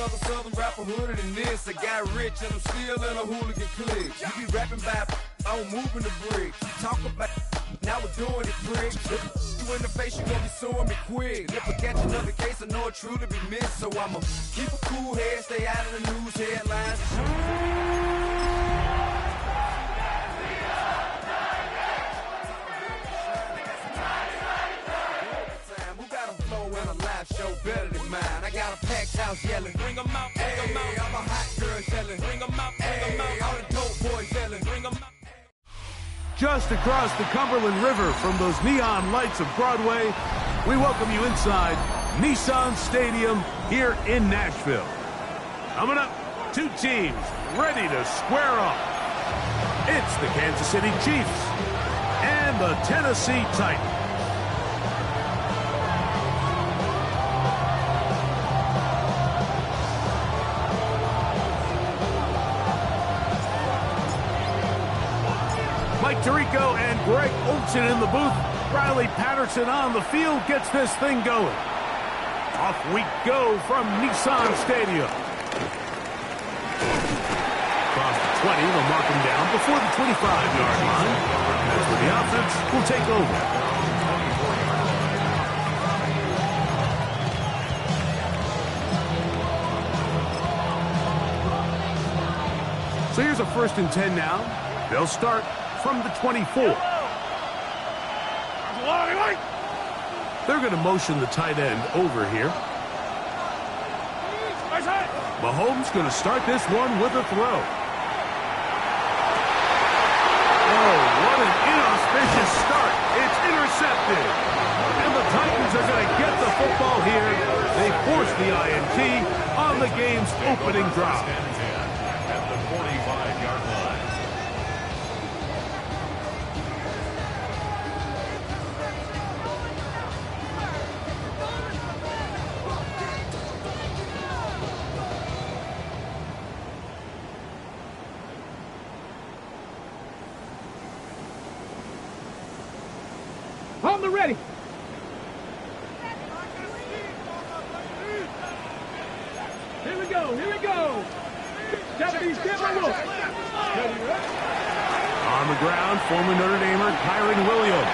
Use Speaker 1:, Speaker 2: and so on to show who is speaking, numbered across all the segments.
Speaker 1: other southern rapper hooded than this. I got rich and I'm still in a hooligan clique. You be rapping by, I'm moving the bricks. Talk about, now we're doing it, pricks. You in the face, you gon' be suing me quick. If I catch another case, I know it truly be missed. So I'ma keep a cool head, stay out of the news headlines. And a live show better than mine. I got a packed house yelling, bring 'em out, bring 'em out. I'm a hot girl yelling, bring 'em out, bring 'em out. All the dope boys yelling, bring 'em out.
Speaker 2: Just across the Cumberland River from those neon lights of Broadway, we welcome you inside Nissan Stadium here in Nashville. Coming up, two teams ready to square off. It's the Kansas City Chiefs and the Tennessee Titans. Mike Tirico and Greg Olson in the booth. Riley Patterson on the field gets this thing going. Off we go from Nissan Stadium. Across the 20, they'll mark him down before the 25-yard line. That's where the offense will take over. So here's a 1st and 10 now. They'll start from the 24. They're going to motion the tight end over here. Mahomes going to start this one with a throw. Oh, what an inauspicious start. It's intercepted. And the Titans are going to get the football here. They force the INT on the game's opening drive.
Speaker 3: At the 45-yard line.
Speaker 4: On the ready. Here we go, here we go. Deputies, get my wolf.
Speaker 2: On the ground, former Notre Damer Kyren Williams.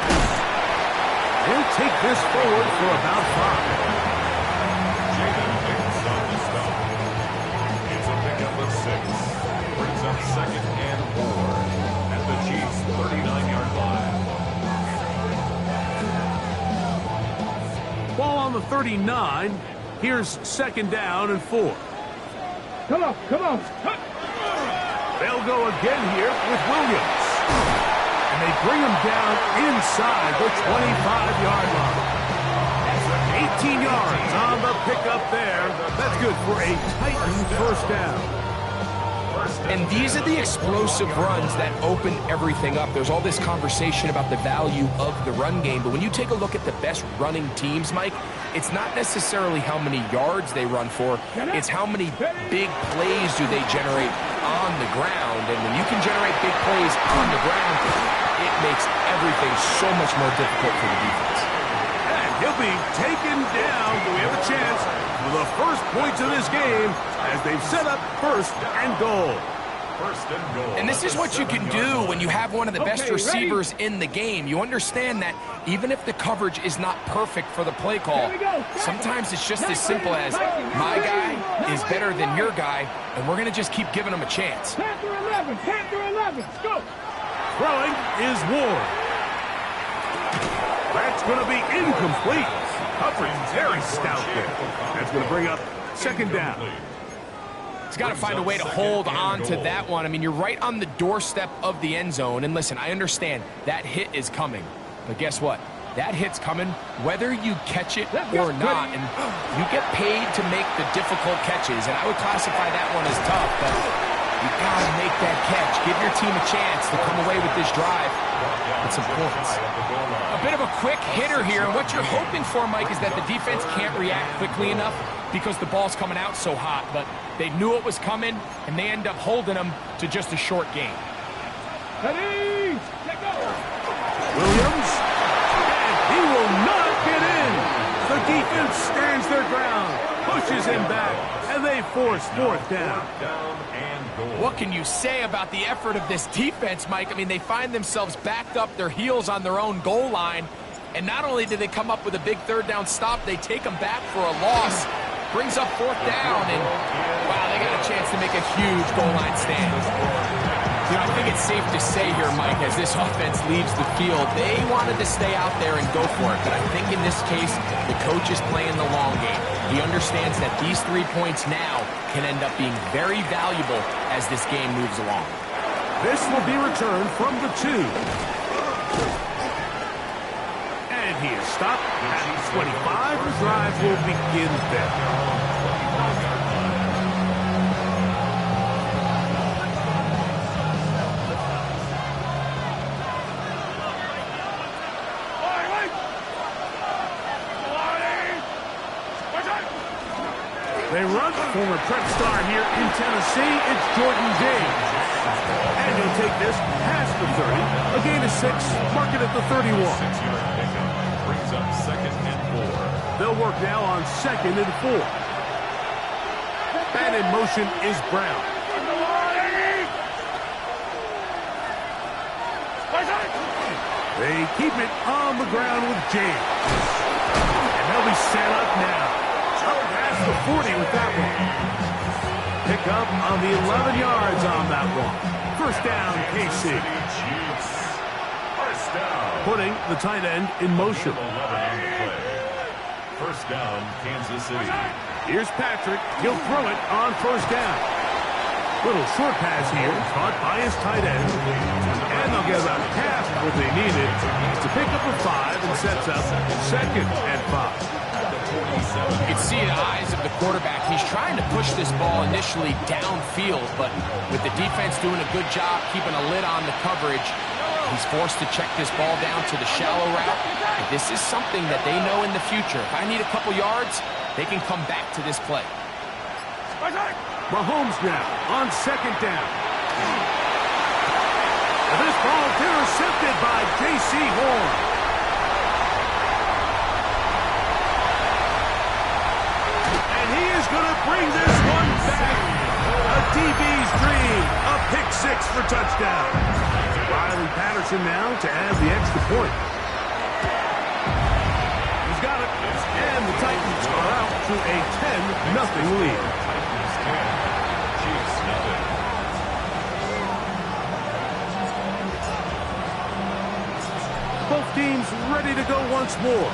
Speaker 2: He'll take this forward for about 5.
Speaker 3: Jacob Hicks on the stop. It's a pickup of 6. Brings up 2nd and 4 at the Chiefs' 39-yard line.
Speaker 2: Ball on the 39. Here's 2nd down and 4.
Speaker 4: Come on, come on.
Speaker 2: They'll go again here with Williams. And they bring him down inside the 25-yard line. 18 yards on the pickup there. That's good for a Titan 1st down.
Speaker 5: And these are the explosive runs that open everything up. There's all this conversation about the value of the run game, but when you take a look at the best running teams, Mike, it's not necessarily how many yards they run for, it's how many big plays do they generate on the ground. And when you can generate big plays on the ground, it makes everything so much more difficult for the defense.
Speaker 2: And he'll be taken down. Do we have a chance for the first points of this game as they've set up 1st and goal.
Speaker 3: 1st and goal.
Speaker 5: And this is what you can do when you have one of the best receivers in the game. You understand that even if the coverage is not perfect for the play call, sometimes it's just as simple as my guy is better than your guy, and we're going to just keep giving him a chance.
Speaker 4: Panther 11, Panther 11, let's go.
Speaker 2: Throwing is Ward. That's going to be incomplete. Coverage very stout there. That's going to bring up 2nd down.
Speaker 5: He's got to find a way to hold on to that one. I mean, you're right on the doorstep of the end zone. And listen, I understand that hit is coming. But guess what? That hit's coming whether you catch it or not. And you get paid to make the difficult catches. And I would classify that one as tough. But you got to make that catch. Give your team a chance to come away with this drive with some points. A bit of a quick hitter here. And what you're hoping for, Mike, is that the defense can't react quickly enough because the ball's coming out so hot. But they knew it was coming, and they end up holding them to just a short game.
Speaker 4: Ready, let go.
Speaker 2: Williams, and he will not get in. The defense Defense stands their ground, pushes him back, and they force fourth down.
Speaker 5: What can you say about the effort of this defense, Mike? I mean, they find themselves backed up their heels on their own goal line, and not only do they come up with a big third down stop, they take them back for a loss. Brings up fourth down, and wow, they got a chance to make a huge goal line stand. You know, I think it's safe to say here, Mike, as this offense leaves the field, they wanted to stay out there and go for it. But I think in this case, the coach is playing the long game. He understands that these 3 points now can end up being very valuable as this game moves along.
Speaker 2: This will be returned from the 2. And he is stopped at the 25. The drive will begin there. They run former Prep star here in Tennessee. It's Jordan James. And he'll take this past the 30. A gain of 6. Mark it at the 31.
Speaker 3: 6-yard pickup brings up 2nd and 4.
Speaker 2: They'll work now on 2nd and 4. And in motion is Brown. They keep it on the ground with James. And they'll be set up now. Past the 40 with that one. Pick up on the 11 yards on that one. First down, KC.
Speaker 3: First down.
Speaker 2: Putting the tight end in motion.
Speaker 3: 11 on the play. First down, Kansas City.
Speaker 2: Here's Patrick. He'll throw it on first down. Little short pass here, caught by his tight end. And they'll get about half what they needed to pick up a 5 and sets up 2nd and 5.
Speaker 5: You can see in the eyes of the quarterback, he's trying to push this ball initially downfield, but with the defense doing a good job keeping a lid on the coverage, he's forced to check this ball down to the shallow route. And this is something that they know in the future. If I need a couple yards, they can come back to this play.
Speaker 2: Mahomes now on 2nd down. And this ball intercepted by J.C. Horn. Going to bring this one back. A DB's dream. A pick 6 for touchdown. Riley Patterson now to add the extra point. He's got it. And the Titans are out to a 10-0 lead.
Speaker 3: Titans 10, Chiefs nothing.
Speaker 2: Both teams ready to go once more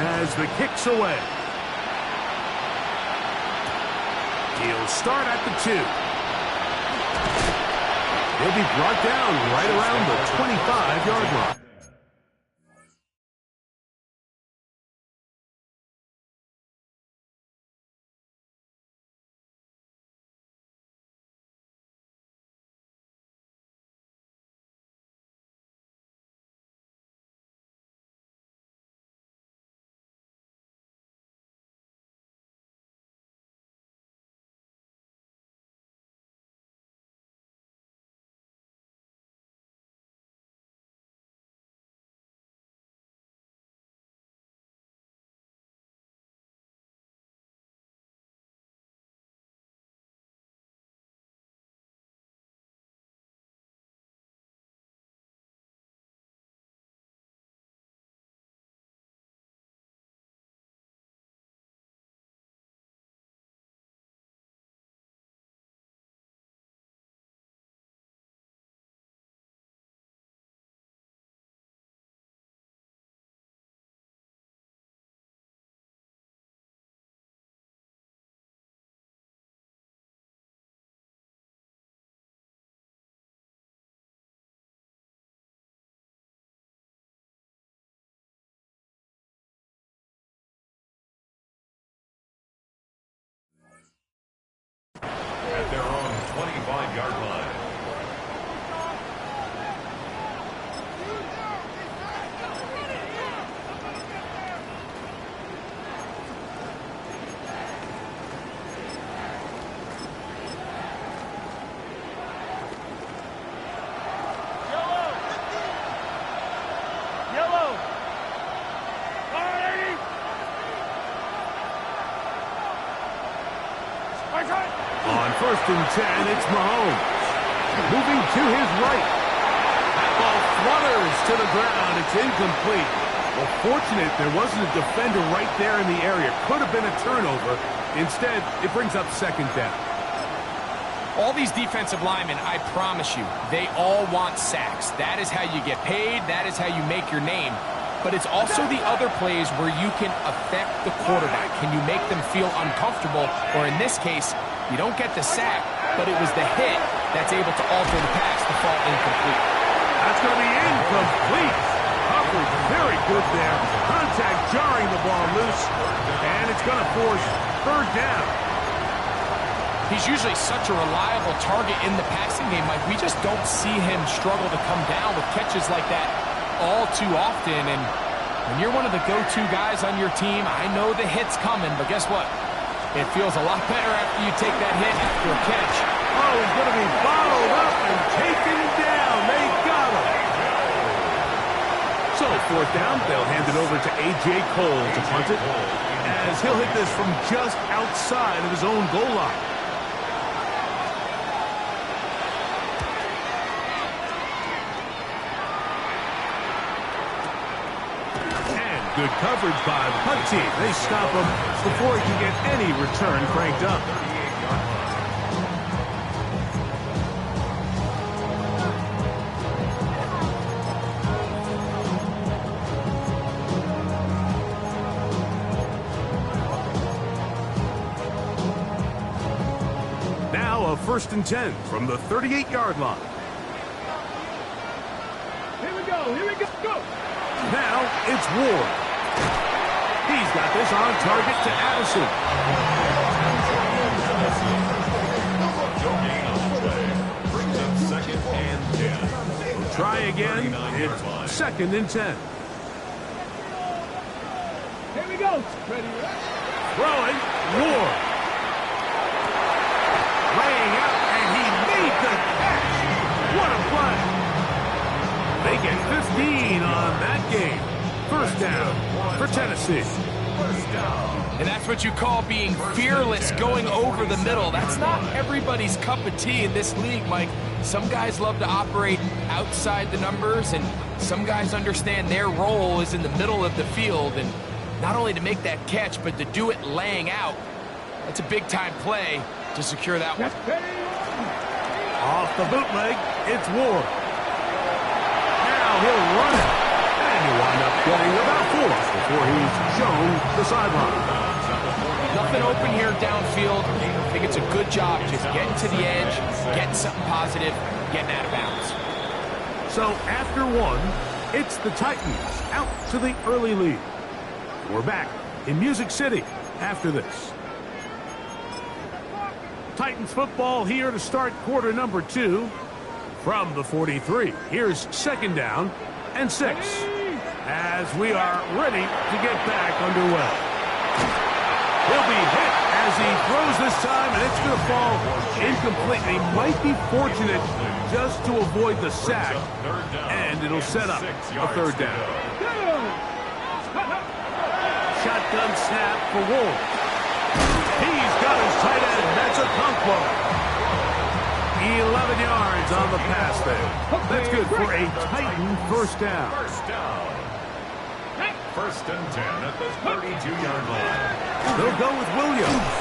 Speaker 2: as the kick's away. He'll start at the 2. He'll be brought down right around the 25-yard line.
Speaker 3: At their own 25-yard line.
Speaker 2: On 1st and 10, it's Mahomes. Moving to his right. That ball flutters to the ground. It's incomplete. Well, fortunate there wasn't a defender right there in the area. Could have been a turnover. Instead, it brings up 2nd down.
Speaker 5: All these defensive linemen, I promise you, they all want sacks. That is how you get paid. That is how you make your name. But it's also the other plays where you can affect the quarterback. Can you make them feel uncomfortable? Or in this case, you don't get the sack, but it was the hit that's able to alter the pass to fall incomplete.
Speaker 2: That's going to be incomplete. Coverage very good there. Contact jarring the ball loose. And it's going to force 3rd down.
Speaker 5: He's usually such a reliable target in the passing game. Like, we just don't see him struggle to come down with catches like that all too often. And when you're one of the go-to guys on your team, I know the hit's coming, but guess what? It feels a lot better after you take that hit after a catch.
Speaker 2: Oh, he's going to be bottled up and taken down. They got him. So, 4th down, they'll hand it over to A.J. Cole to punt it, as he'll hit this from just outside of his own goal line. Good coverage by the punt team. They stop him before he can get any return cranked up. Now a 1st and 10 from the 38-yard line.
Speaker 4: Here we go. Here we go. Go.
Speaker 2: Now it's Ward. He's got this on target to Addison.
Speaker 3: Brings up 2nd and 10.
Speaker 2: We'll try again. It's 2nd and 10.
Speaker 4: Here we go. Ready.
Speaker 2: Throwing, Ward. Laying out, and he made the catch. What a play. They get 15 on that game. 1st down for Tennessee.
Speaker 5: And that's what you call being fearless, going over the middle. That's not everybody's cup of tea in this league, Mike. Some guys love to operate outside the numbers, and some guys understand their role is in the middle of the field. And not only to make that catch, but to do it laying out. That's a big-time play to secure that one.
Speaker 2: Off the bootleg, it's Ward. Now he'll run it. And he'll wind up getting about 4 before he's shown the sideline.
Speaker 5: Nothing open here downfield. I think it's a good job just getting to the edge, getting something positive, getting out of bounds.
Speaker 2: So after 1, it's the Titans out to the early lead. We're back in Music City after this. Titans football here to start quarter number 2. From the 43, here's 2nd down and 6. As we are ready to get back underway. He'll be hit as he throws this time, and it's going to fall incomplete. He might be fortunate just to avoid the sack, and it'll set up a 3rd down. Shotgun snap for Wolves. He's got his tight end. That's a Okonkwo. 11 yards on the pass there. That's good for a Titan 1st down.
Speaker 3: 1st and 10 at the 32-yard line.
Speaker 2: They'll go with Williams.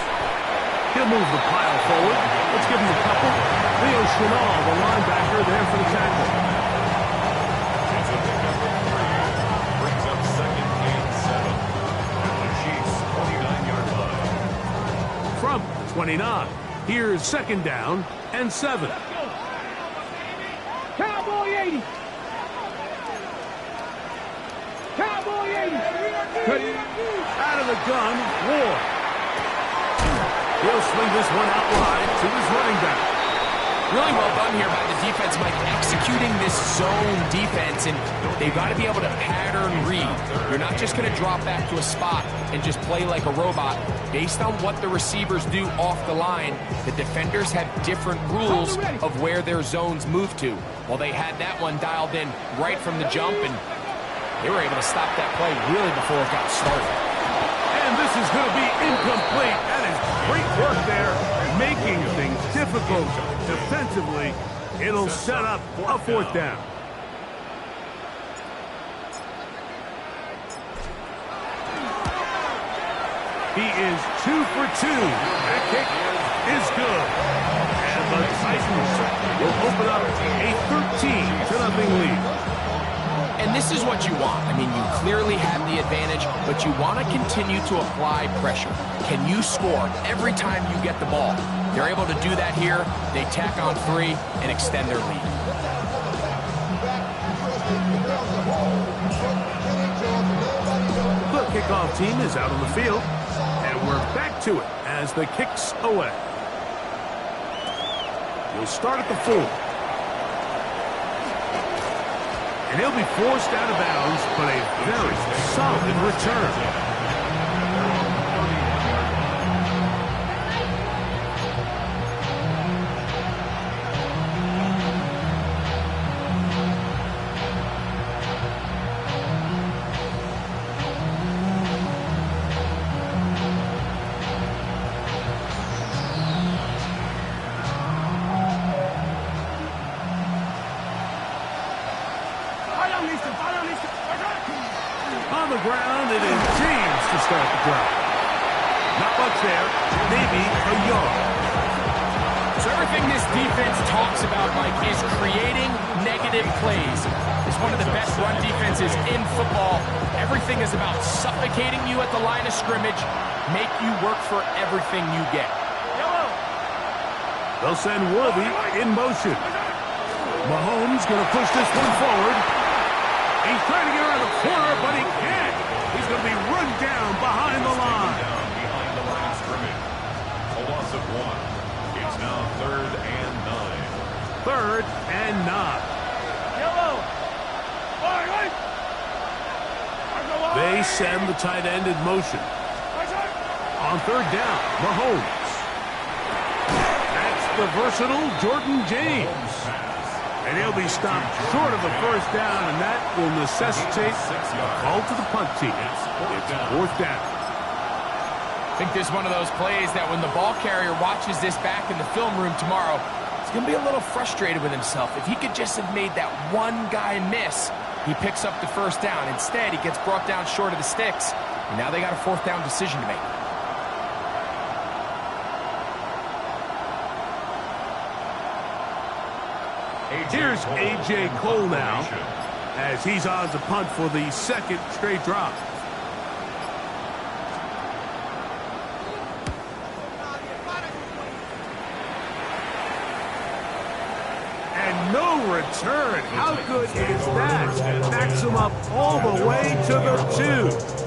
Speaker 2: He'll move the pile forward. Let's give him a couple. Leo Chenal, the linebacker, there for the tackle.
Speaker 3: It's a pickup of 3. Brings up 2nd and 7 at the Chiefs' 29-yard line.
Speaker 2: From the 29, here's 2nd down and 7.
Speaker 4: Cowboy 80. Cowboy 80.
Speaker 2: Out of the gun, Ward. He'll swing this one out wide to his running back.
Speaker 5: Really well done here by the defense, Mike, executing this zone defense, and they've got to be able to pattern read. You're not just going to drop back to a spot and just play like a robot. Based on what the receivers do off the line, the defenders have different rules of where their zones move to. Well, they had that one dialed in right from the jump, and they were able to stop that play really before it got started.
Speaker 2: And this is going to be incomplete. That is great work there. making things difficult defensively. It'll set up a fourth down. He is 2 for 2. That kick is good. And the Titans will open up a 13-0 lead.
Speaker 5: And this is what you want. I mean, you clearly have the advantage, but you want to continue to apply pressure. Can you score every time you get the ball? They're able to do that here. They tack on 3 and extend their lead.
Speaker 2: The kickoff team is out on the field, and we're back to it as the kick's away. We'll start at the 4. And he'll be forced out of bounds, but a very solid return. On the ground, it is James to start the drive. Not much there, maybe a yard.
Speaker 5: So everything this defense talks about, Mike, is creating negative plays. It's one of the best run defenses in football. Everything is about suffocating you at the line of scrimmage, make you work for everything you get.
Speaker 2: They'll send Worthy in motion. Mahomes going to push this one forward. He's trying to get around the corner, but he can't. He's going to be run down behind the line.
Speaker 3: Behind the line of scrimmage. A loss of 1. It's now 3rd and 9.
Speaker 2: 3rd and 9. They send the tight end in motion. On 3rd down, Mahomes. That's the versatile Jordan James. And he'll be stopped short of the first down, and that will necessitate a call to the punt team. It's 4th down.
Speaker 5: I think this is one of those plays that when the ball carrier watches this back in the film room tomorrow, he's going to be a little frustrated with himself. If he could just have made that one guy miss, he picks up the first down. Instead, he gets brought down short of the sticks, and now they got a 4th down decision to make.
Speaker 2: Here's A.J. Cole now, as he's on to punt for the 2nd straight drive. And no return. How good is that? Backs him up all the way to the 2.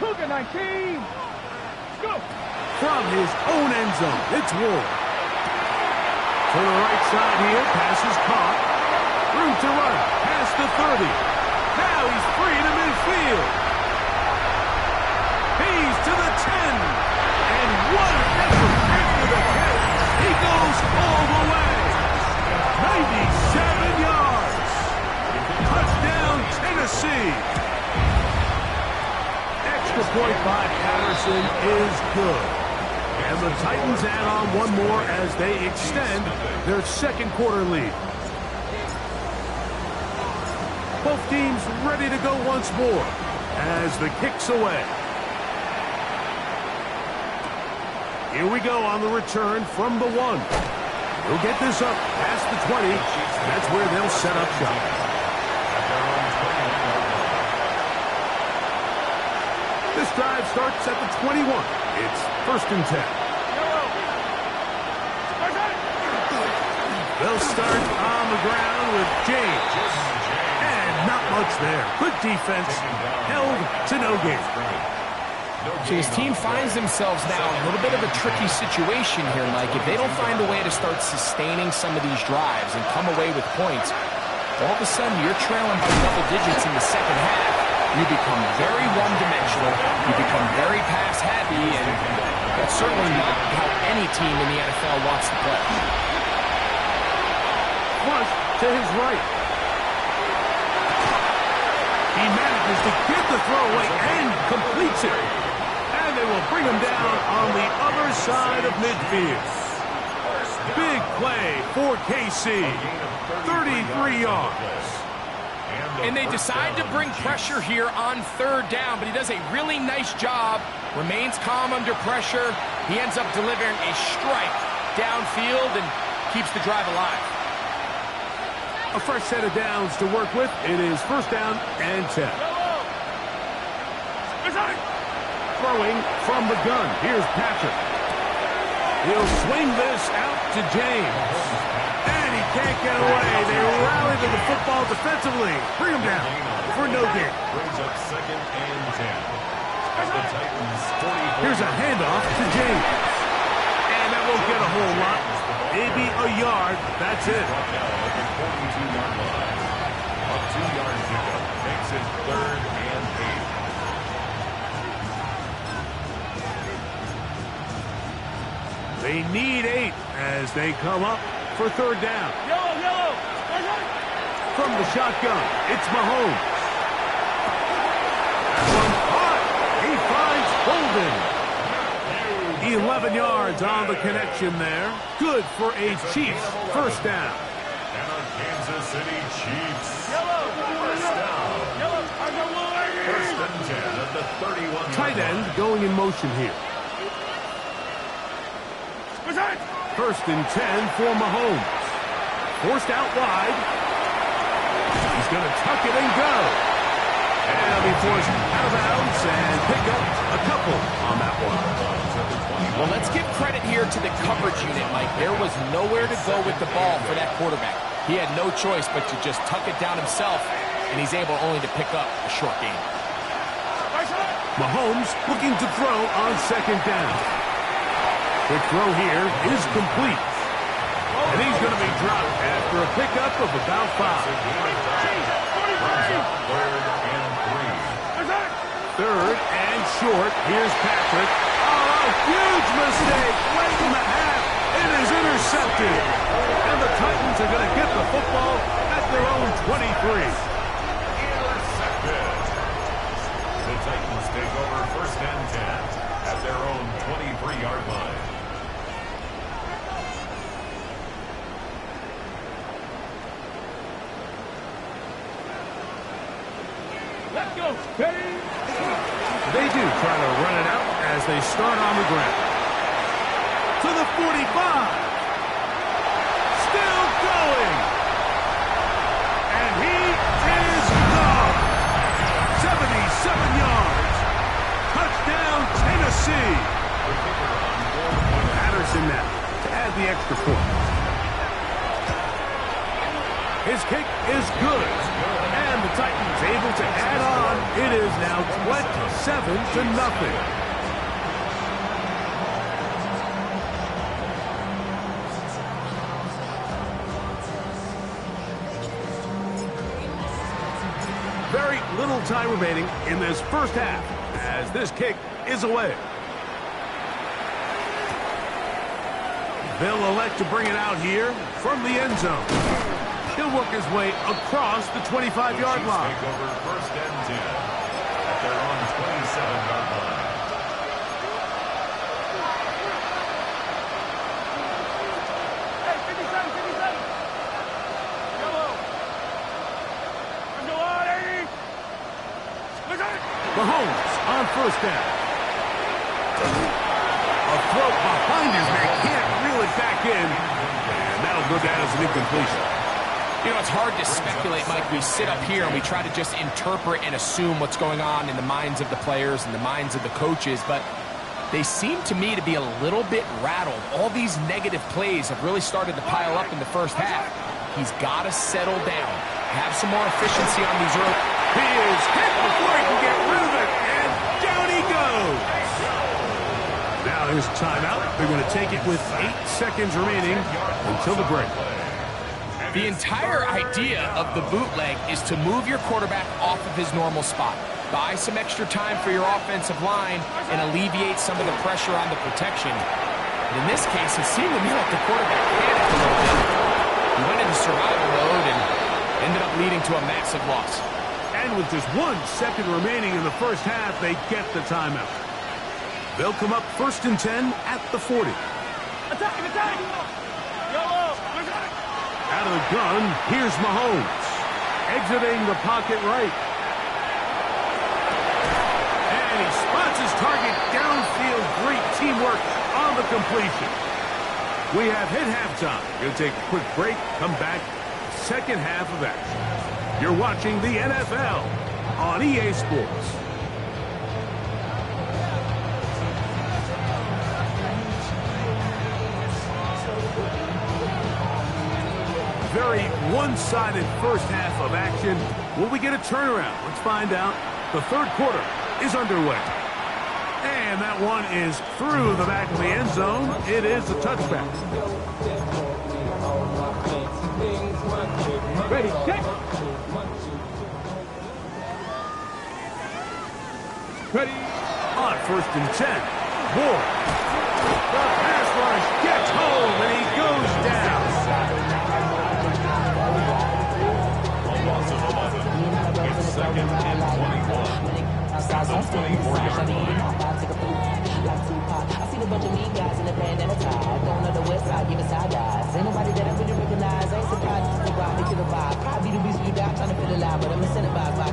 Speaker 4: Cougar 19. Go.
Speaker 2: From his own end zone, it's Ward. To the right side here, pass is caught. Room to run, past the 30. Now he's free to midfield. He's to the 10. And what an effort after the catch. He goes all the way. 97 yards. Touchdown, Tennessee. Extra point by Patterson is good. And the Titans add on one more as they extend their 2nd quarter lead. Both teams ready to go once more as the kick's away. Here we go on the return from the 1. He'll get this up past the 20. That's where they'll set up shop. This drive starts at the 21. It's 1st and 10. They'll start on the ground with James. And not much there. Good defense. Held to no gain.
Speaker 5: So his team finds themselves now in a little bit of a tricky situation here, Mike. If they don't find a way to start sustaining some of these drives and come away with points, all of a sudden you're trailing by double digits in the 2nd half. you become very one-dimensional, you become very pass-happy, and that's certainly not how any team in the NFL wants to play.
Speaker 2: Flush to his right. He manages to get the throw away and completes it. And they will bring him down on the other side of midfield. Big play for KC. 33 yards.
Speaker 5: And they decide to bring pressure here on third down, but he does a really nice job. Remains calm under pressure. He ends up delivering a strike downfield and keeps the drive alive.
Speaker 2: A fresh set of downs to work with. It is first down and 10. Throwing from the gun. Here's Patrick. He'll swing this out to James. And he can't get away. They rally to the football defensively. Bring him down for no gain.
Speaker 3: Brings up second and 10. The Titans 44.
Speaker 2: Here's a handoff to James. And that won't get a whole lot. Maybe a yard. That's it.
Speaker 3: Now at the 42-yard line. A 2-yard pickup makes it third and 8.
Speaker 2: They need 8 as they come up for third down.
Speaker 4: Yellow.
Speaker 2: From the shotgun, it's Mahomes. From high, he finds Bolden. 11 yards on the connection there. Good for a Chiefs first down.
Speaker 3: And our Kansas City Chiefs. First down. First and 10 at the 31.
Speaker 2: Tight end going in motion here. First and 10 for Mahomes. Forced out wide. He's going to tuck it and go. And he'll be forced out of bounds and pick up a couple on that one.
Speaker 5: Well, let's give credit here to the coverage unit, Mike. There was nowhere to go with the ball for that quarterback. He had no choice but to just tuck it down himself, and he's able only to pick up a short gain.
Speaker 2: Mahomes looking to throw on second down. The throw here is complete. And he's going to be dropped after a pickup of about 5. Third and short. Here's Patrick. Oh, huge mistake. Late in the half. It is intercepted. And the Titans are going to get the football at their own 23.
Speaker 3: Intercepted. The Titans take over first and 10 at their own 23-yard line.
Speaker 4: Let's go. Ready?
Speaker 2: They do try to run it out as they start on the ground. To the 45. Still going. And he is gone. 77 yards. Touchdown, Tennessee. Patterson now to add the extra point. His kick is good. And the Titans able to add on. It is now 27-0. Very little time remaining in this first half as this kick is away. They'll elect to bring it out here from the end zone. He'll work his way across the 25-yard line.
Speaker 3: Take over first and 10 at their own 27-yard line.
Speaker 4: Hey, 57. Yellow. Go on, 80.
Speaker 2: Mahomes on first down. A throw behind his man, can't reel it back in. And that'll go down as an incompletion.
Speaker 5: You know, it's hard to speculate, Mike. We sit up here and we try to just interpret and assume what's going on in the minds of the players and the minds of the coaches, but they seem to me to be a little bit rattled. All these negative plays have really started to pile up in the first half. He's got to settle down, have some more efficiency on these early.
Speaker 2: He is hit before he can get rid of it, and down he goes. Now his timeout. They're going to take it with 8 seconds remaining until the break.
Speaker 5: The entire idea of the bootleg is to move your quarterback off of his normal spot. buy some extra time for your offensive line and alleviate some of the pressure on the protection. But in this case, it seemed to me like the quarterback panicked a little bit. He went into survival mode and ended up leading to a massive loss.
Speaker 2: And with just 1 second remaining in the first half, they get the timeout. They'll come up 1st and 10 at the 40.
Speaker 4: Attack! Attack!
Speaker 2: Out of the gun, here's Mahomes. Exiting the pocket right. And he spots his target downfield. Great teamwork on the completion. We have hit halftime. Going to take a quick break, come back, second half of action. You're watching the NFL on EA Sports. Very one-sided first half of action. Will we get a turnaround? Let's find out. The third quarter is underway. And that one is through the back of the end zone. It is a touchback.
Speaker 4: Ready, kick! Ready!
Speaker 2: On 1st and 10, Ward. The pass rush gets home, and he goes down.
Speaker 3: It's 2nd and 21. At the 24-yard line.
Speaker 6: I see the bunch of mean guys in the band and a tie. Going on the west side, giving side eyes. Ain't nobody that I really recognize. Ain't surprised to ride me to the vibe. Probably the reason you die trying to feel alive, but I'm incentivized by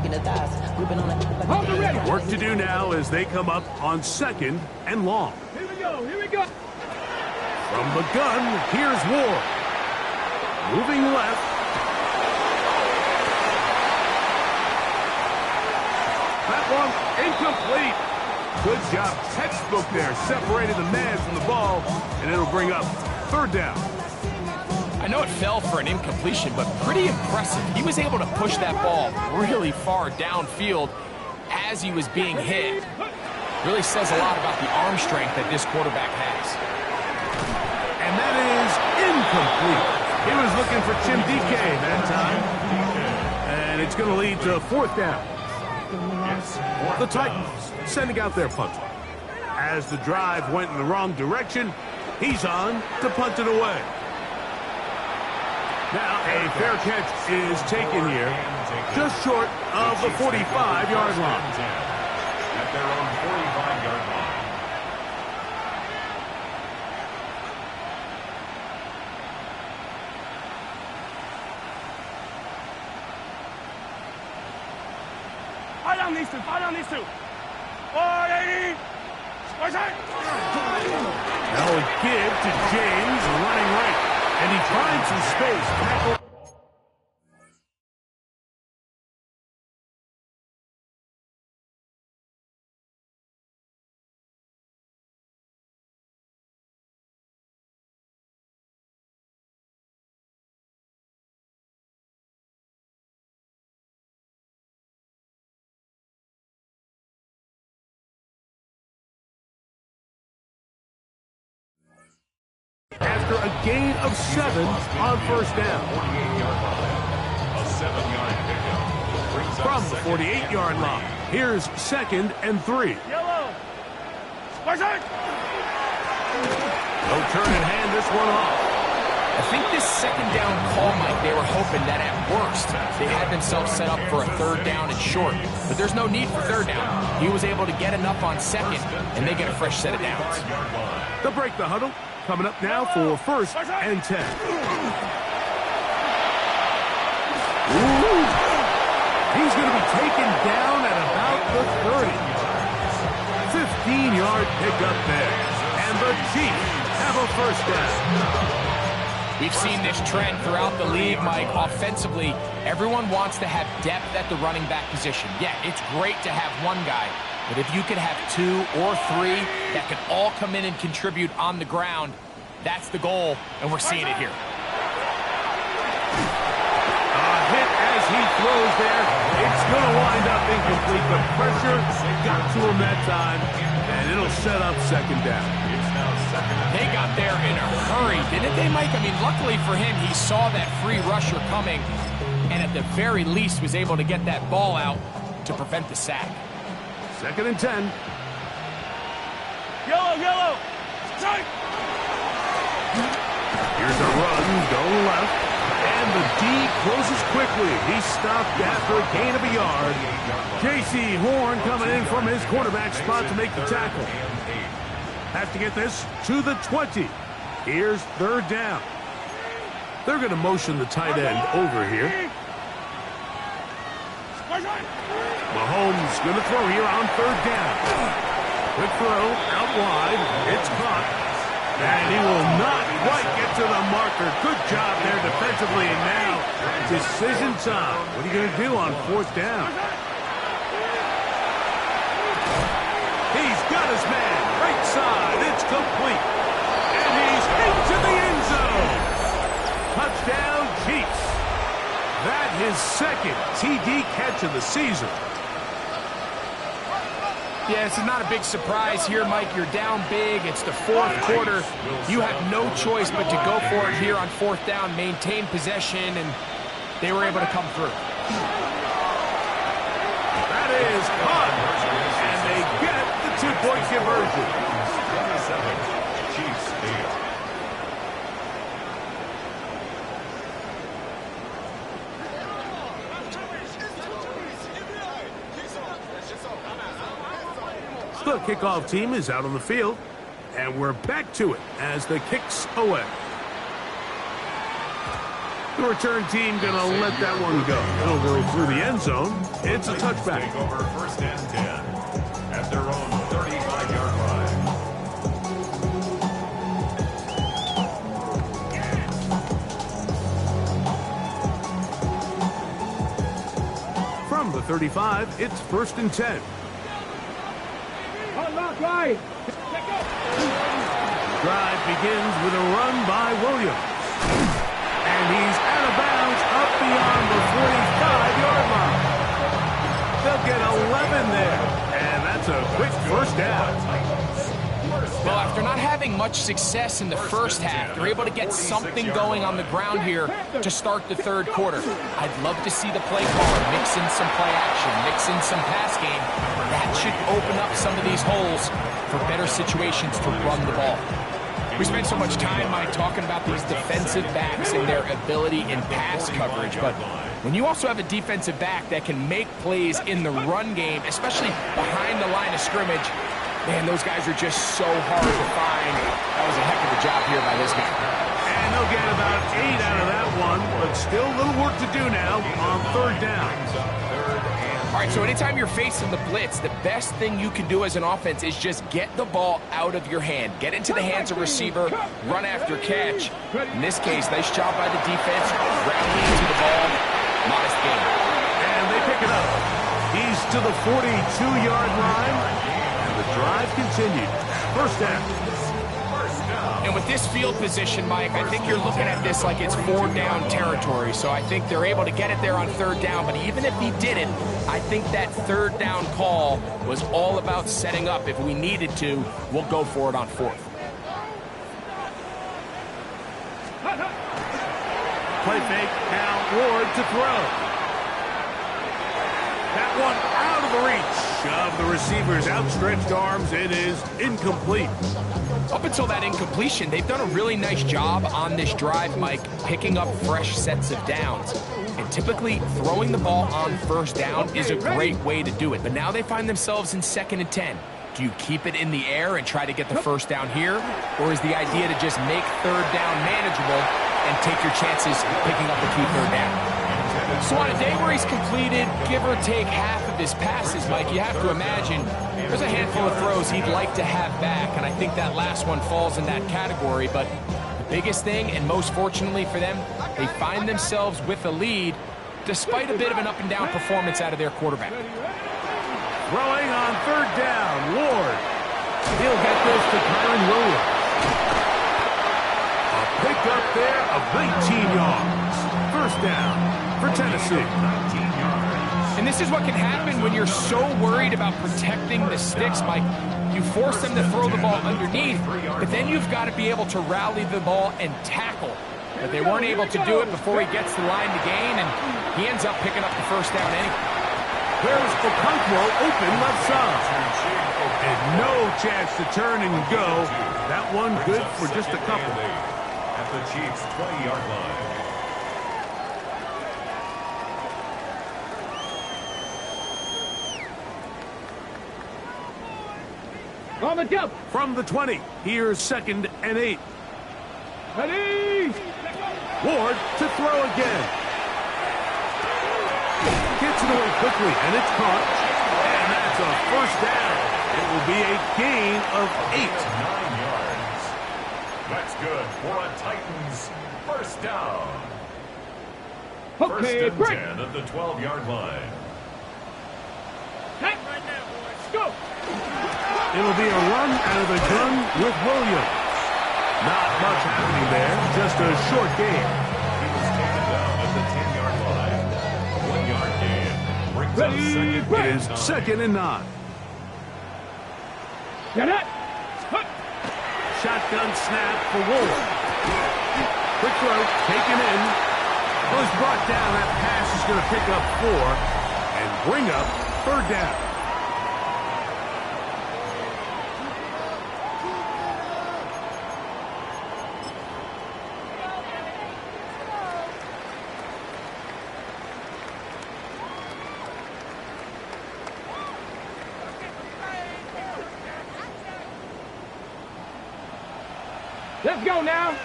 Speaker 6: in the thighs. Gripping on it.
Speaker 4: Hold the ready!
Speaker 2: Work to do now as they come up on 2nd and long.
Speaker 4: Here we go! Here we go!
Speaker 2: From the gun, here's Ward. Moving left. That one incomplete. Good job. Textbook there. Separated the man from the ball, and it'll bring up 3rd down.
Speaker 5: I know it fell for an incompletion, but pretty impressive. He was able to push that ball really far downfield as he was being hit. Really says a lot about the arm strength that this quarterback has.
Speaker 2: And that is incomplete. He was looking for Tim DK that time. And it's going to lead to 4th down. The Titans sending out their punter. As the drive went in the wrong direction, he's on to punt it away. Now a fair catch is taken here, just short of the 45-yard line.
Speaker 3: At their own 45-yard line.
Speaker 4: Fire on these two! Fire on these two! 480!
Speaker 2: Now a give to James, running right, and he finds some space. Tackle. After a gain of 7 on 1st down.
Speaker 3: 48-yard line. A 7-yard pickup. Brings up
Speaker 2: From the 48-yard line, here's 2nd and 3.
Speaker 4: Yellow!
Speaker 2: No turn and hand this one off.
Speaker 5: I think this 2nd down call, Mike, they were hoping that at worst they had themselves set up for a 3rd down and short. But there's no need for 3rd down. He was able to get enough on 2nd, and they get a fresh set of downs.
Speaker 2: They'll break the huddle. Coming up now for 1st and 10. Ooh. He's going to be taken down at about the 30. 15-yard pickup there. And the Chiefs have a 1st down.
Speaker 5: We've seen this trend throughout the league, Mike. Offensively, everyone wants to have depth at the running back position. Yeah, it's great to have one guy, but if you could have 2 or 3 that could all come in and contribute on the ground, that's the goal, and we're seeing it here.
Speaker 2: A hit as he throws there. It's going to wind up incomplete. The pressure got to him that time, and it'll set up 2nd down.
Speaker 3: It's now 2nd.
Speaker 5: They got there in a hurry, didn't they, Mike? I mean, luckily for him, he saw that free rusher coming, and at the very least was able to get that ball out to prevent the sack.
Speaker 2: 2nd and 10.
Speaker 4: Yellow! Strike!
Speaker 2: Here's a run, going left. And the D closes quickly. He stopped after a gain of a yard. J.C. Horn coming in from his quarterback spot to make the tackle. Has to get this to the 20. Here's 3rd down. They're going to motion the tight end over here. Mahomes going to throw here on 3rd down. Quick throw, out wide. It's caught. And he will not quite get to the marker. Good job there defensively. And now, decision time. What are you going to do on 4th down? He's got his man. Right side. It's complete. And he's into the end zone. Touchdown, Chiefs. That his 2nd TD catch of the season.
Speaker 5: Yeah, this is not a big surprise here, Mike. You're down big. It's the 4th quarter. You have no choice but to go for it here on 4th down, maintain possession, and they were able to come through.
Speaker 2: That is caught, and they get the 2-point conversion.
Speaker 3: 27, Chiefs 8.
Speaker 2: The kickoff team is out on the field, and we're back to it as the kick's away. The return team going to let that one go. It'll go through the end zone. It's a touchback.
Speaker 3: Take over 1st and 10 at their own 35-yard line.
Speaker 2: From the 35, it's 1st and 10.
Speaker 4: Right.
Speaker 2: Drive begins with a run by Williams. And he's out of bounds up beyond the 45-yard line. They'll get 11 there. And that's a quick 1st down.
Speaker 5: Well, after not having much success in the 1st half, they're able to get something going on the ground here to start the 3rd quarter. I'd love to see the play caller mix in some play action, mix in some pass game. That should open up some of these holes for better situations to run the ball. We spent so much time, Mike, talking about these defensive backs and their ability in pass coverage, but when you also have a defensive back that can make plays in the run game, especially behind the line of scrimmage, man, those guys are just so hard to find. That was a heck of a job here by this guy.
Speaker 2: And they'll get about 8 out of that one, but still a little work to do now on 3rd down.
Speaker 5: All right, so anytime you're facing the blitz, the best thing you can do as an offense is just get the ball out of your hand. Get into the hands of receiver, run after catch. In this case, nice job by the defense, rallying to the ball. Modest gain.
Speaker 2: And they pick it up. He's to the 42-yard line. The drive continued. 1st down.
Speaker 5: And with this field position, Mike, I think you're looking at this like it's 4-down territory. So I think they're able to get it there on 3rd down. But even if he didn't, I think that 3rd down call was all about setting up. If we needed to, we'll go for it on 4th.
Speaker 2: Play fake. Now Ward to throw. That one out of the reach of the receiver's outstretched arms. It is incomplete.
Speaker 5: Up until that incompletion, they've done a really nice job on this drive, Mike, picking up fresh sets of downs. And typically, throwing the ball on 1st down is a great way to do it. But now they find themselves in 2nd and 10. Do you keep it in the air and try to get the 1st down here? Or is the idea to just make 3rd down manageable and take your chances picking up a key 3rd down? So on a day where he's completed, give or take half of his passes, Mike, you have to imagine there's a handful of throws he'd like to have back, and I think that last one falls in that category. But the biggest thing, and most fortunately for them, they find themselves with a lead despite a bit of an up-and-down performance out of their quarterback.
Speaker 2: Throwing on 3rd down, Ward. He'll get this to Kyren Williams. A pickup there of 19 yards. 1st down for Tennessee.
Speaker 5: And this is what can happen when you're so worried about protecting the sticks, Mike. You force them to throw the ball underneath, but then you've got to be able to rally the ball and tackle. But they weren't able to do it before he gets the line to gain, and he ends up picking up the 1st down anyway.
Speaker 2: There's Okonkwo open left side. And no chance to turn and go. That one good for just a couple.
Speaker 3: At the Chiefs' 20-yard line.
Speaker 4: On the jump.
Speaker 2: From the 20, here's 2nd and 8.
Speaker 4: Ready.
Speaker 2: Ward to throw again. Gets it away quickly, and it's caught. And that's a first down. It will be a gain of 8.
Speaker 3: 9 yards. That's good for a Titans first down.
Speaker 4: Okay,
Speaker 3: First and
Speaker 4: break.
Speaker 3: 10 at the 12-yard line.
Speaker 4: Hey, right now, boys. Go.
Speaker 2: It'll be a run out of the gun with Williams. Not much happening there, just a short game.
Speaker 3: He was taken down at the 10-yard line. A 1-yard gain brings up
Speaker 4: Ready,
Speaker 3: second
Speaker 2: It is 2nd and 9.
Speaker 4: Get it.
Speaker 2: Shotgun snap for Ward. Quick throw, taken in. Was brought down. That pass is going to pick up 4 and bring up 3rd down.
Speaker 4: Let's go now.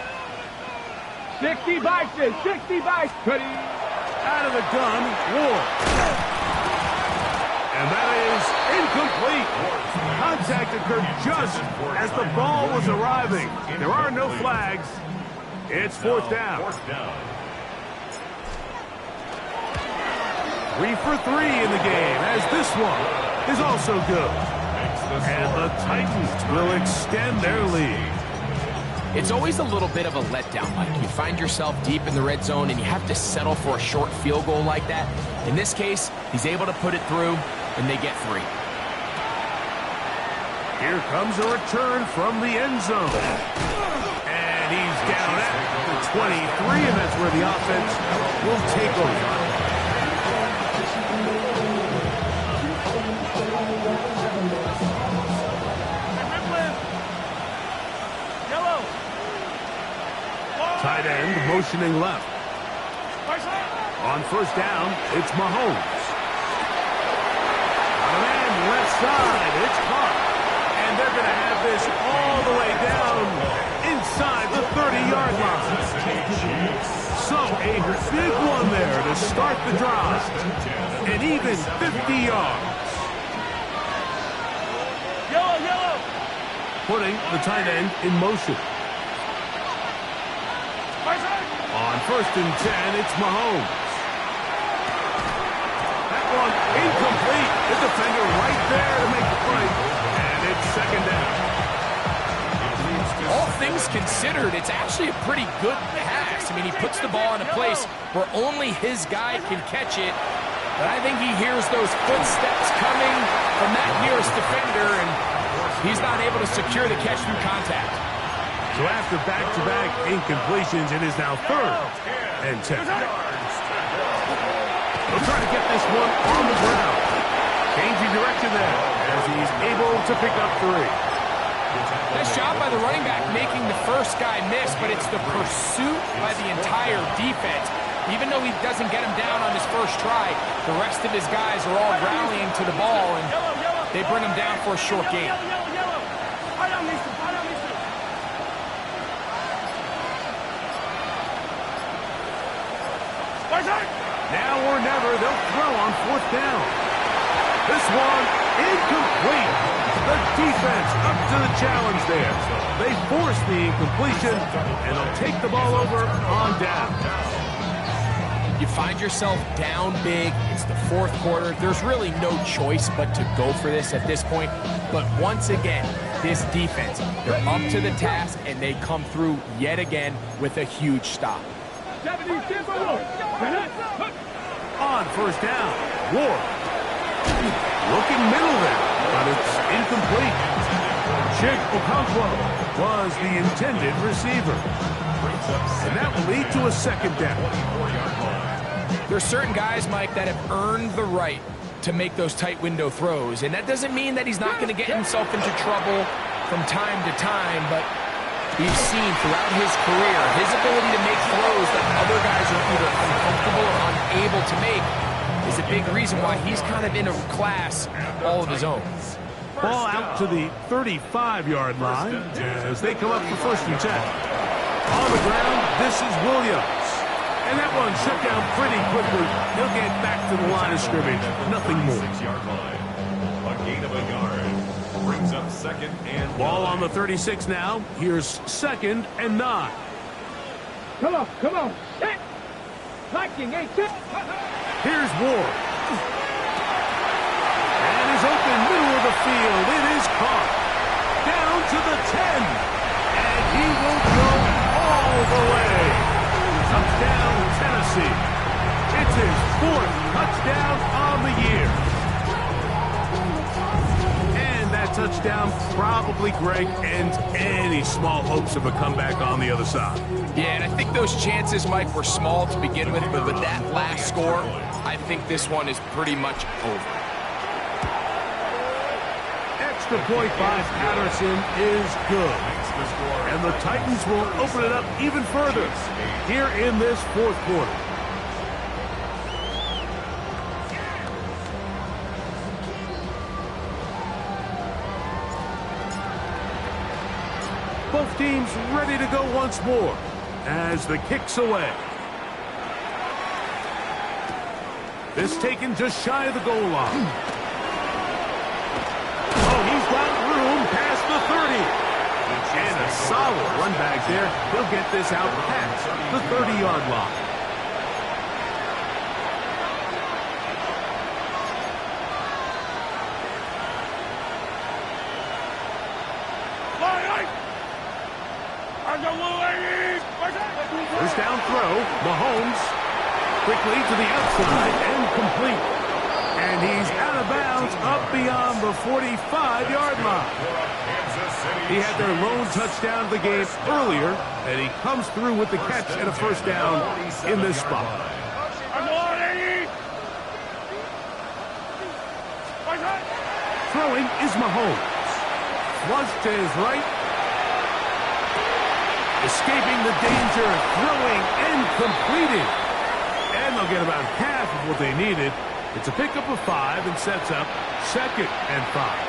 Speaker 4: 60 bikes, 60 bikes. Ready.
Speaker 2: Out of the gun, Ward. And that is incomplete. Contact occurred just as the ball was arriving. There are no flags. It's 4th down. 3 for 3 in the game, as this one is also good. And the Titans will extend their lead.
Speaker 5: It's always a little bit of a letdown, Mike. You find yourself deep in the red zone and you have to settle for a short field goal like that. In this case, he's able to put it through, and they get 3.
Speaker 2: Here comes a return from the end zone. And he's down at the 23, and that's where the offense will take over. Tight end motioning left. On 1st down, it's Mahomes. On an end left side, it's caught. And they're going to have this all the way down inside the 30-yard line. So a big one there to start the drive. And even 50 yards.
Speaker 4: Yellow.
Speaker 2: Putting the tight end in motion. On 1st and 10, it's Mahomes. That one incomplete. The defender right there to make the play. And it's 2nd down.
Speaker 5: All things considered, it's actually a pretty good pass. I mean, he puts the ball in a place where only his guy can catch it. But I think he hears those footsteps coming from that nearest defender, and he's not able to secure the catch through contact.
Speaker 2: So after back-to-back incompletions, it is now 3rd and 10. They'll try to get this one on the ground. Changing direction there as he's able to pick up 3.
Speaker 5: Nice job by the running back making the first guy miss, but it's the pursuit by the entire defense. Even though he doesn't get him down on his first try, the rest of his guys are all rallying to the ball, and they bring him down for a short gain.
Speaker 2: Now or never, they'll throw on 4th down. This one incomplete. The defense up to the challenge there. They force the incompletion, and they'll take the ball over on down.
Speaker 5: You find yourself down big. It's the 4th quarter. There's really no choice but to go for this at this point. But once again, this defense, they're up to the task, and they come through yet again with a huge stop.
Speaker 2: On 1st down, Ward. Looking middle there, but it's incomplete. Chig Okonkwo was the intended receiver. And that will lead to a 2nd down.
Speaker 5: There's certain guys, Mike, that have earned the right to make those tight window throws. And that doesn't mean that he's not going to get himself into trouble from time to time, but we've seen throughout his career, his ability to make throws that other guys are either uncomfortable or unable to make is a big reason why he's kind of in a class all of his own.
Speaker 2: Ball out to the 35-yard line as they come up for 1st and 10. On the ground, this is Williams. And that one shut down pretty quickly. He'll get back to the line of scrimmage. Nothing more.
Speaker 3: 6-yard line. A gain of a yard. Brings up 2nd and 9.
Speaker 2: Ball on the 36 now. Here's 2nd and 9.
Speaker 4: Come on, come on. Set. Blocking, hey, set.
Speaker 2: Here's Ward. And is open middle of the field. It is caught. Down to the 10. And he will go all the way. Touchdown, Tennessee. It's his 4th touchdown on the year. And that touchdown probably, Greg, ends any small hopes of a comeback on the other side.
Speaker 5: Yeah, and I think those chances, Mike, were small to begin with, but with that last score, I think this one is pretty much over.
Speaker 2: Extra point by Patterson is good. And the Titans will open it up even further here in this 4th quarter. Both teams ready to go once more as the kick's away. This taken just shy of the goal line. Oh, he's got room past the 30. And a solid run back there. He'll get this out past the 30-yard line. First down throw. Mahomes quickly to the outside and complete. And he's out of bounds up beyond the 45-yard line. He had their lone touchdown of the game earlier, and he comes through with the catch and a 1st down in this spot. Throwing is Mahomes. Flush to his right. Escaping the danger, throwing and completing. And they'll get about half of what they needed. It's a pickup of 5 and sets up 2nd and 5.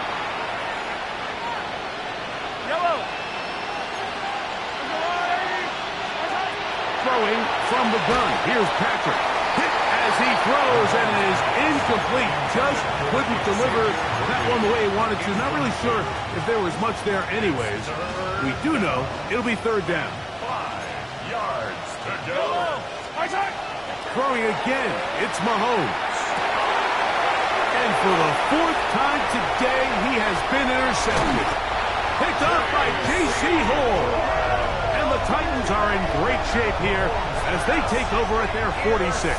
Speaker 2: Throwing from the gun. Here's Patrick. Hit as he throws, and it is incomplete. Just couldn't deliver that one the way he wanted to. Not really sure if there was much there anyways. We do know it'll be 3rd down.
Speaker 3: 5 yards to go.
Speaker 2: Throwing again. It's Mahomes. And for the 4th time today, he has been intercepted. Picked up by J.C. Horn. And the Titans are in great shape here as they take over at their 46.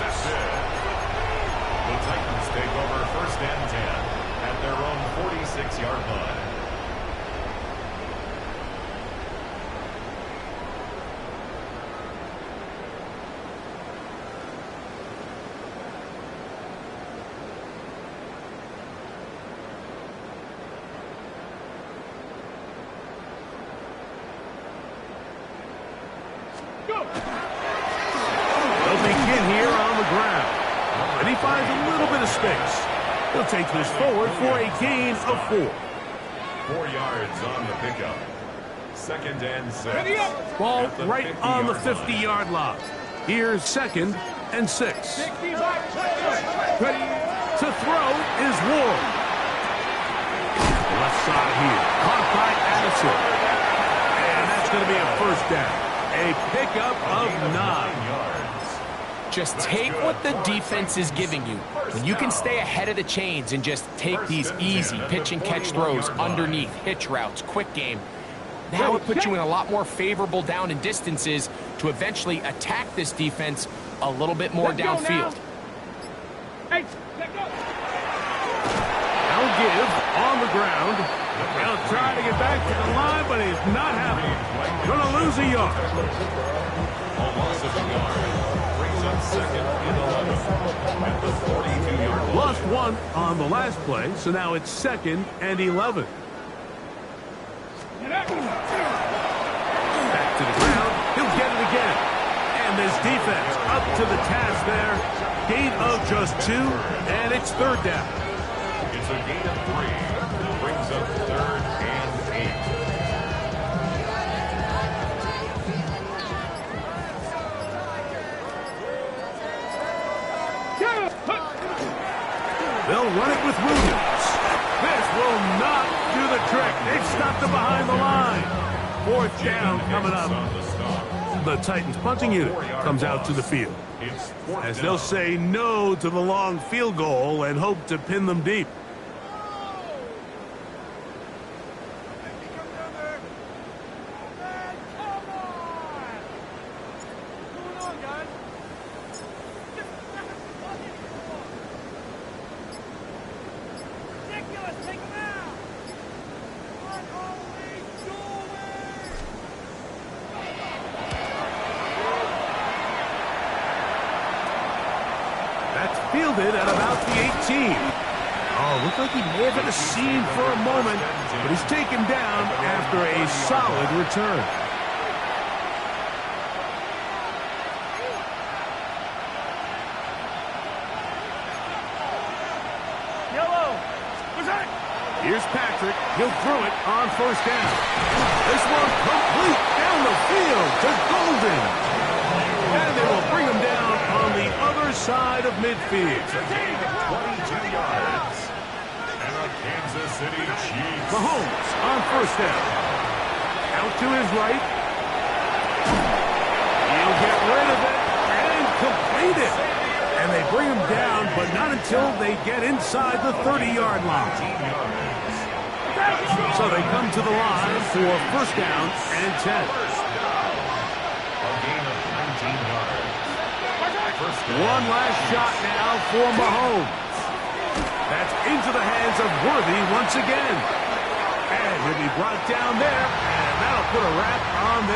Speaker 3: The Titans take over 1st and 10 at their own 46-yard line.
Speaker 2: They'll begin here on the ground. And he finds a little bit of space. He'll take this forward for a gain of 4.
Speaker 3: 4 yards on the pickup. 2nd and 6.
Speaker 2: Ball right on the 50-yard line. Here's 2nd and 6. Ready to throw is Ward. Left side here. Caught by Addison. And that's going to be a 1st down. A pickup of 9
Speaker 3: yards.
Speaker 5: Just take what the defense is giving you. When you can stay ahead of the chains and just take these easy pitch and catch throws underneath, hitch routes, quick game, now it puts you in a lot more favorable down and distances to eventually attack this defense a little bit more downfield.
Speaker 4: Hey,
Speaker 2: Now give on the ground. They'll try to get back to the line, but it's not happening. Going to lose a yard.
Speaker 3: A loss of a yard. Brings up second and 11 at the 42-yard line.
Speaker 2: Lost one on the last play, so now it's 2nd and 11. Back to the ground. He'll get it again. And this defense up to the task there. Gain of just 2, and it's 3rd down.
Speaker 3: It's a gain of 3. That brings up 3rd and 8.
Speaker 2: They'll run it with Williams. This will not do the trick. They've stopped him behind the line. 4th down coming up. The Titans punting unit comes out to the field, as they'll say no to the long field goal and hope to pin them deep. That's fielded at about the 18. Oh, looked like he may have hit a seam for a moment, but he's taken down after a solid return. Here's Patrick. He'll throw it on 1st down. This one complete down the field to Golden. And they will bring him down on the other side of midfield.
Speaker 3: 22 yards. And the Kansas City Chiefs.
Speaker 2: Mahomes on 1st down. Out to his right. He'll get rid of it and complete it. And they bring him down, but not until they get inside the 30-yard line. So they come to the line for 1st down and 10.
Speaker 3: A gain of 19 yards.
Speaker 2: One last shot now for Mahomes. That's into the hands of Worthy once again. And he'll be brought down there, and that'll put a wrap on this.